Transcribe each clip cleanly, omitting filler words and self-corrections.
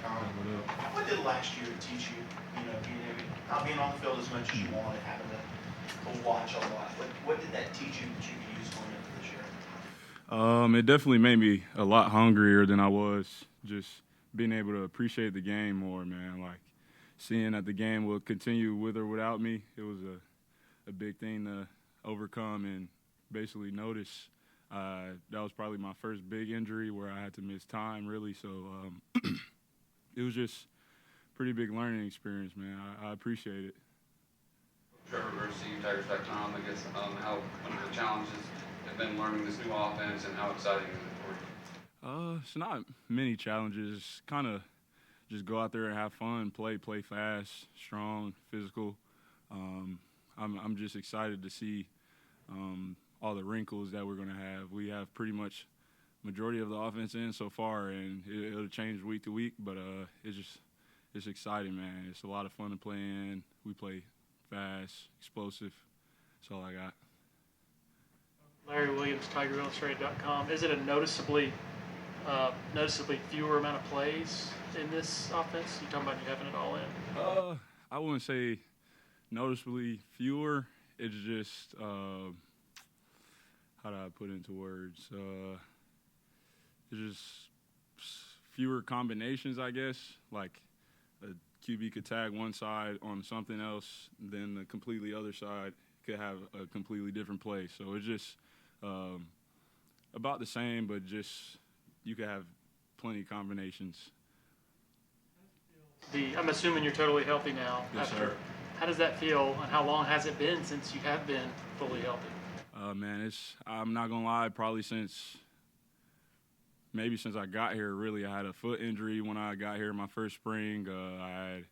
Untitled Chapter. What did last year teach you? You know, not being on the field as much as you wanted, having to watch a lot. What did that teach you that you could use going into this year? It definitely made me a lot hungrier than I was. Just being able to appreciate the game more, man. Like seeing that the game will continue with or without me, it was a big thing to overcome and basically notice. That was probably my first big injury where I had to miss time, really. So it was just a pretty big learning experience, man. I appreciate it. Trevor, great to see you Tigers back on. I guess how one of the challenges have been learning this new offense and how exciting is it for you? It's not many challenges. Kind of just go out there and have fun, play fast, strong, physical. I'm just excited to see all the wrinkles that we're going to have. We have pretty much majority of the offense in so far, and it'll change week to week, but it's exciting, man. It's a lot of fun to play in. We play fast, explosive. That's all I got. Larry Williams, TigerIllustrated.com. Is it a noticeably fewer amount of plays in this offense? You talking about you having it all in? I wouldn't say noticeably fewer. It's just how do I put it into words? It's just fewer combinations, I guess. Like a QB could tag one side on something else, then the completely other side could have a completely different play. So it's just about the same, but just you could have plenty of combinations. I'm assuming you're totally healthy now. Yes, sir. How does that feel, and how long has it been since you have been fully healthy? Man, I'm not going to lie, probably since I got here, really. I had a foot injury when I got here my first spring. I had,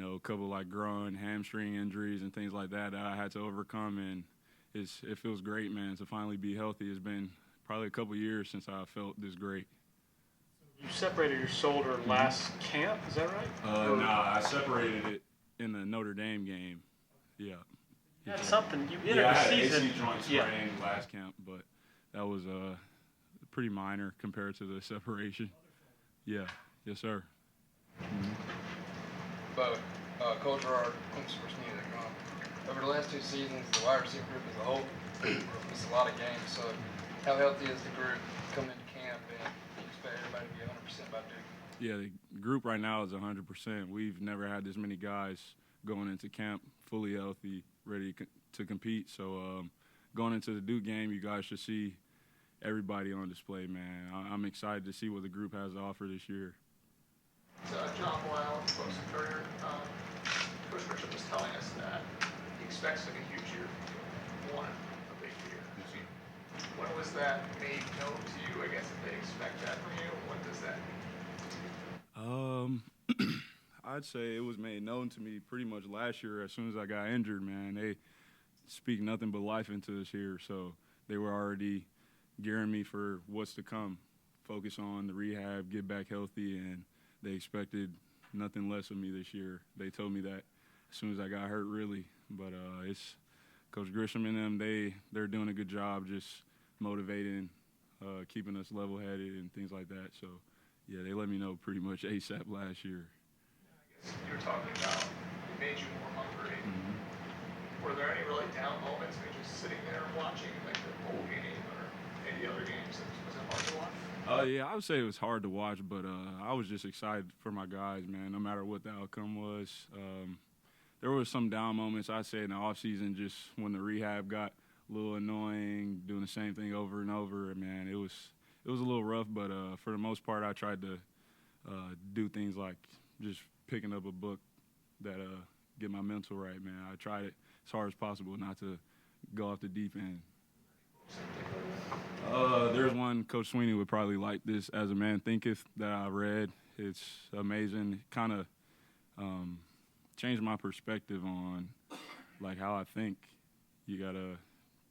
a couple like groin, hamstring injuries and things like that I had to overcome, and it feels great, man, to finally be healthy. It's been probably a couple years since I felt this great. You separated your shoulder last camp, is that right? Nah, I separated it in the Notre Dame game. Yeah. You had something. You entered the season. I had AC joint sprain last camp, but that was pretty minor compared to the separation. Yeah. Yes, sir. Mm-hmm. But Coach Gerard, ClemsonSportsMedia.com. Over the last 2 seasons, the wide receiver group as a whole missed a lot of games. So how healthy is the group coming into camp, and you expect everybody to be 100% by Duke? Yeah, the group right now is 100%. We've never had this many guys going into camp fully healthy, ready to compete. So going into the Duke game, you guys should see everybody on display, man. I'm excited to see what the group has to offer this year. John Boyle, Clemson Courier. Coach Bishop was telling us that he expects like a huge year from you. One, a big year. When was that made known to you? I guess if they expect that from you, what does that mean? I'd say it was made known to me pretty much last year as soon as I got injured, man. They speak nothing but life into this year, so they were already gearing me for what's to come. Focus on the rehab, get back healthy, and they expected nothing less of me this year. They told me that as soon as I got hurt, really. But it's Coach Grisham and them, they're doing a good job just motivating, keeping us level-headed and things like that. So, yeah, they let me know pretty much ASAP last year. I guess you were talking about it made you more hungry. Mm-hmm. Were there any really down moments when you're just sitting there watching like the bowl game or any other games? Was it hard to watch? Yeah, I would say it was hard to watch, but I was just excited for my guys, man, no matter what the outcome was. There were some down moments, I'd say, in the offseason, just when the rehab got a little annoying, doing the same thing over and over. Man, it was a little rough, but for the most part, I tried to do things like just picking up a book that get my mental right, man. I tried it as hard as possible not to go off the deep end. There's one Coach Sweeney would probably like this, As a Man Thinketh, that I read. It's amazing. It kind of changed my perspective on like how I think. You gotta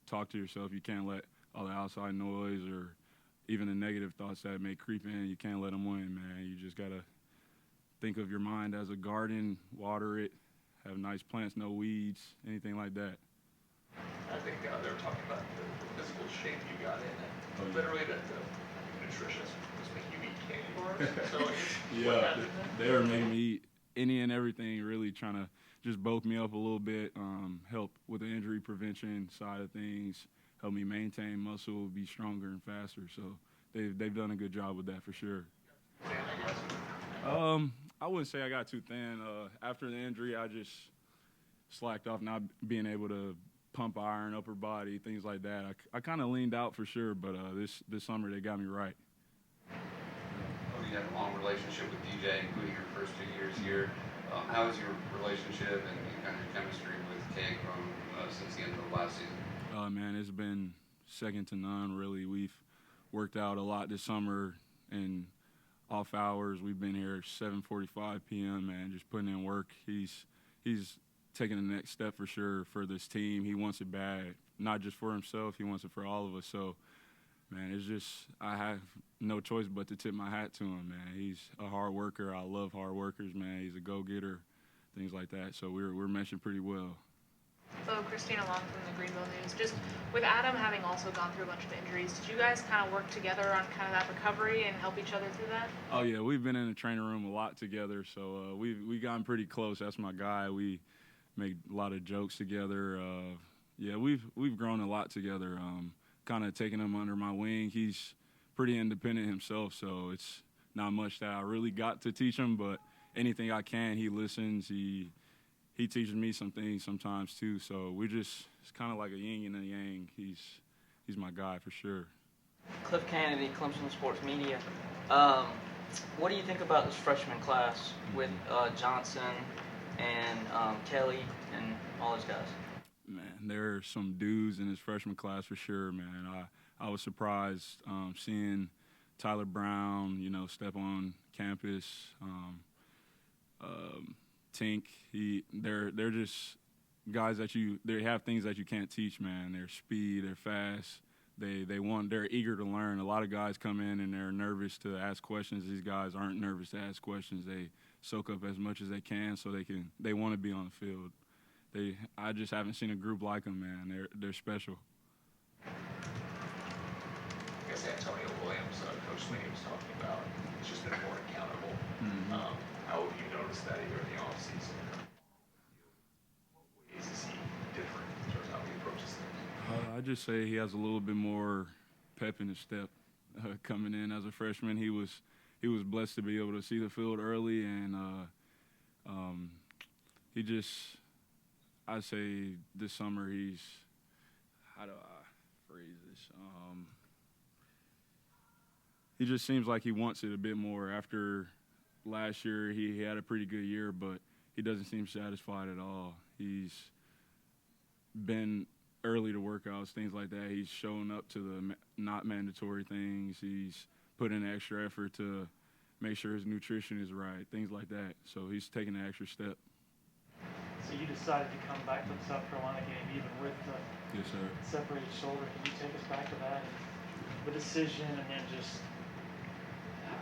talk to yourself. You can't let all the outside noise or even the negative thoughts that may creep in. You can't let them win, man. You just gotta think of your mind as a garden, water it, have nice plants, no weeds, anything like that. I think they were talking about the physical shape you got in, and literally that the nutritionist was making you eat candy bars. So I guess what Yeah, happened then? they were making me eat any and everything, really trying to just bulk me up a little bit, help with the injury prevention side of things, help me maintain muscle, be stronger and faster. So they've done a good job with that for sure. Thin, I guess. I wouldn't say I got too thin. After the injury, I just slacked off not being able to pump iron, upper body, things like that. I kind of leaned out for sure, but this summer they got me right. You had a long relationship with DJ, including your first 2 years here. How has your relationship and kind of chemistry with Cade grown since the end of the last season? Man, it's been second to none, really. We've worked out a lot this summer, and off hours, we've been here 7:45 p.m., man, just putting in work. He's taking the next step for sure for this team. He wants it bad, not just for himself. He wants it for all of us. So, man, it's just I have no choice but to tip my hat to him, man. He's a hard worker. I love hard workers, man. He's a go-getter, things like that. So we're meshing pretty well. So Christina Long from the Greenville News. Just with Adam having also gone through a bunch of injuries, did you guys kind of work together on kind of that recovery and help each other through that? Oh yeah, we've been in the training room a lot together. So we've gotten pretty close. That's my guy. We make a lot of jokes together. Yeah, we've grown a lot together. Kind of taking him under my wing. He's pretty independent himself, so it's not much that I really got to teach him, but anything I can, he listens. He teaches me some things sometimes too. So it's kind of like a yin and a yang. He's my guy for sure. Cliff Kennedy, Clemson Sports Media. What do you think about this freshman class with Johnson and Kelly and all those guys? Man, there are some dudes in this freshman class for sure, man. I was surprised seeing Tyler Brown, step on campus. Tink, they're just guys that they have things that you can't teach, man. Their speed, they're fast. They're eager to learn. A lot of guys come in and they're nervous to ask questions. These guys aren't nervous to ask questions. They soak up as much as they can so they want to be on the field. I just haven't seen a group like them, man. They're special. I guess Antonio Williams, Coach Sweeney was talking about, he's just been more accountable. Mm-hmm. How have you noticed that here in the offseason? What ways is he different in terms of how he approaches things? I'd just say he has a little bit more pep in his step. Coming in as a freshman, he was blessed to be able to see the field early, and I'd say this summer how do I phrase this? He just seems like he wants it a bit more. After last year, he had a pretty good year, but he doesn't seem satisfied at all. He's been early to workouts, things like that. He's showing up to the not mandatory things. He's put in extra effort to make sure his nutrition is right, things like that. So he's taking an extra step. So you decided to come back to the South Carolina game even with the Yes, sir. separated shoulder. Can you take us back to that and the decision, and then just,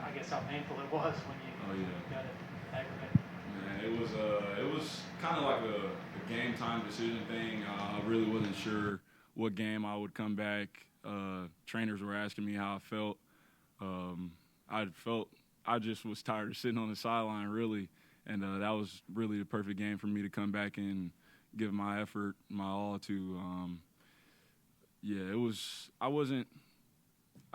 I guess, how painful it was when you got it aggravated? Man, it was kind of like a game time decision thing. I really wasn't sure what game I would come back. Trainers were asking me how I felt. I just was tired of sitting on the sideline, really, and that was really the perfect game for me to come back and give my effort, my all to. It was. I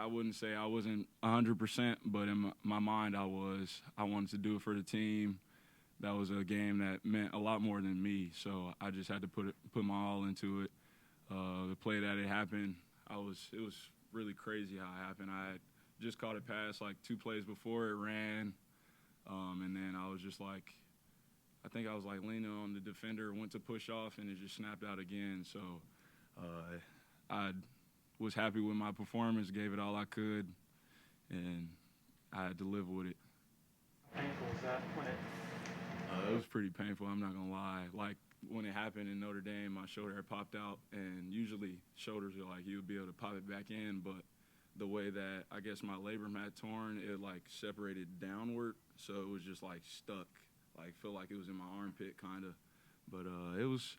wouldn't say I wasn't 100%, but in my mind I was. I wanted to do it for the team. That was a game that meant a lot more than me, so I just had to put my all into it. The play that it happened, it was really crazy how it happened. I had just caught a pass like 2 plays before it ran, and then I was just like, I think I was like leaning on the defender, went to push off, and it just snapped out again. So I was happy with my performance, gave it all I could, and I had to live with it. How painful was that when it? It was pretty painful, I'm not going to lie. Like, when it happened in Notre Dame, my shoulder had popped out, and usually shoulders are like, you'll be able to pop it back in, but the way that I guess my labrum had torn, it, like, separated downward, so it was just, like, stuck. Like, feel like it was in my armpit, kind of. But it was,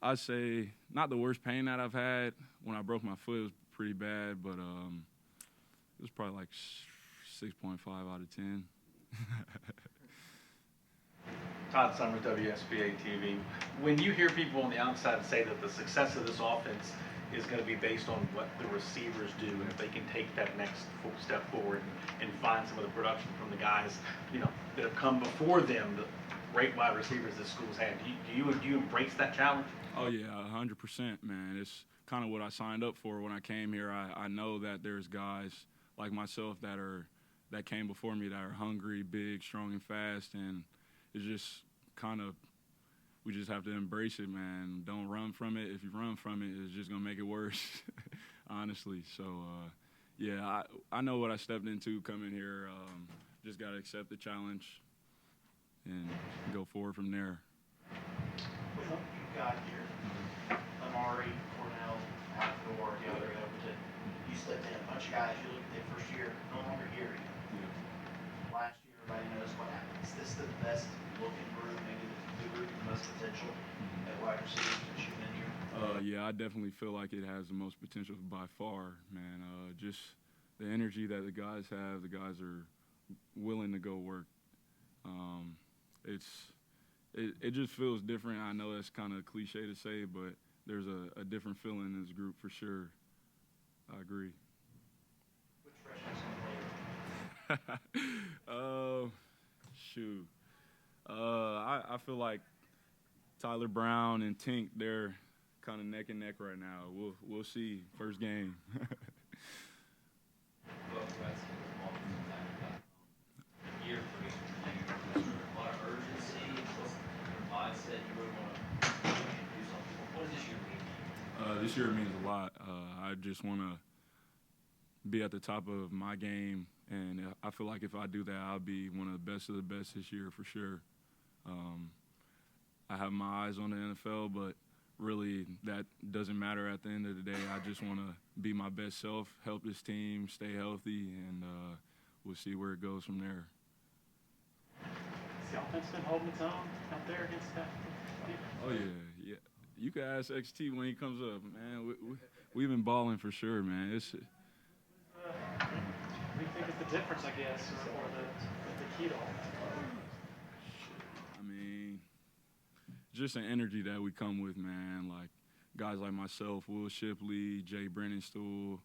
I'd say, not the worst pain that I've had. When I broke my foot, it was pretty bad, but it was probably like 6.5 out of 10. Todd Summer, WSBA TV. When you hear people on the outside say that the success of this offense is going to be based on what the receivers do, and if they can take that next full step forward and find some of the production from the guys, that have come before them, the great wide receivers this school's had, do you embrace that challenge? Oh yeah, 100%, man. It's kind of what I signed up for when I came here. I know that there's guys like myself that came before me that are hungry, big, strong, and fast, and it's just kind of, we just have to embrace it, man. Don't run from it. If you run from it, it's just going to make it worse, honestly. So, yeah, I know what I stepped into coming here. Just got to accept the challenge and go forward from there. With what you got here, Amari, Cornell, out the door, the other Overton, you slipped in a bunch of guys you looked at their first year, no longer here. Last year, everybody knows what happened. Is this the best looking group, maybe the group with the most potential at wide receivers that you've been here? Yeah, I definitely feel like it has the most potential by far, man. Just the energy that the guys have, the guys are willing to go work. It just feels different. I know that's kind of cliche to say, but there's a different feeling in this group for sure. I agree. Which freshman's going to play? Shoot. I feel like Tyler Brown and Tink, they're kind of neck and neck right now. We'll see. First game. Year for you. A lot of urgency. Mindset. You really want to do something. What does this year mean to you? This year means a lot. I just want to be at the top of my game, and I feel like if I do that, I'll be one of the best this year for sure. I have my eyes on the NFL, but really that doesn't matter at the end of the day. I just want to be my best self, help this team stay healthy, and we'll see where it goes from there. Has the offense been holding its own out there against that? Oh, yeah. You can ask XT when he comes up, man. We've been balling for sure, man. What do you think is the difference, I guess, or the key to all? I mean, just an energy that we come with, man. Like guys like myself, Will Shipley, Jay Brennenstuhl,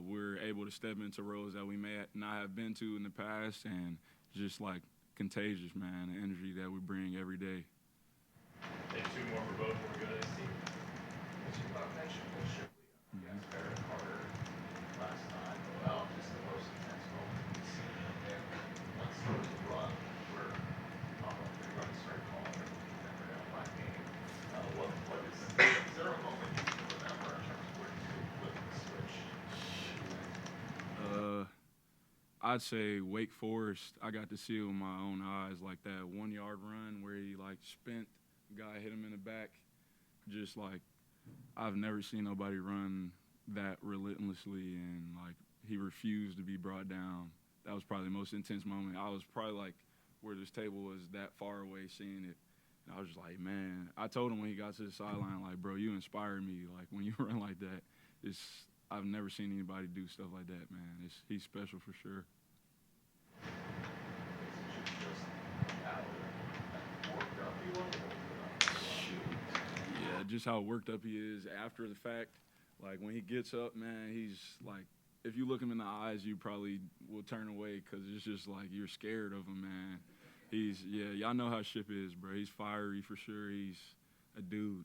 we're able to step into roles that we may not have been to in the past, and just like contagious, man. The energy that we bring every day. And two more for both were good. As you mentioned, Will Shipley, you guys very harder last time. Well, just the most intense moment we've seen him in. Once there was a run where the run started calling and never got my game. Is there a moment you can remember in terms of where you flip the switch? I'd say Wake Forest. I got to see it with my own eyes, like that 1 yard run where he like spent, guy hit him in the back. Just like I've never seen nobody run that relentlessly, and like he refused to be brought down. That was probably the most intense moment. I was probably like where this table was that far away seeing it. And I was just like, man, I told him when he got to the sideline, like, bro, you inspired me. Like when you run like that, I've never seen anybody do stuff like that, man. He's special for sure. Yeah, just how worked up he is after the fact. Like when he gets up, man, he's like, if you look him in the eyes, you probably will turn away because it's just like you're scared of him, man. Y'all know how Ship is, bro. He's fiery for sure. He's a dude.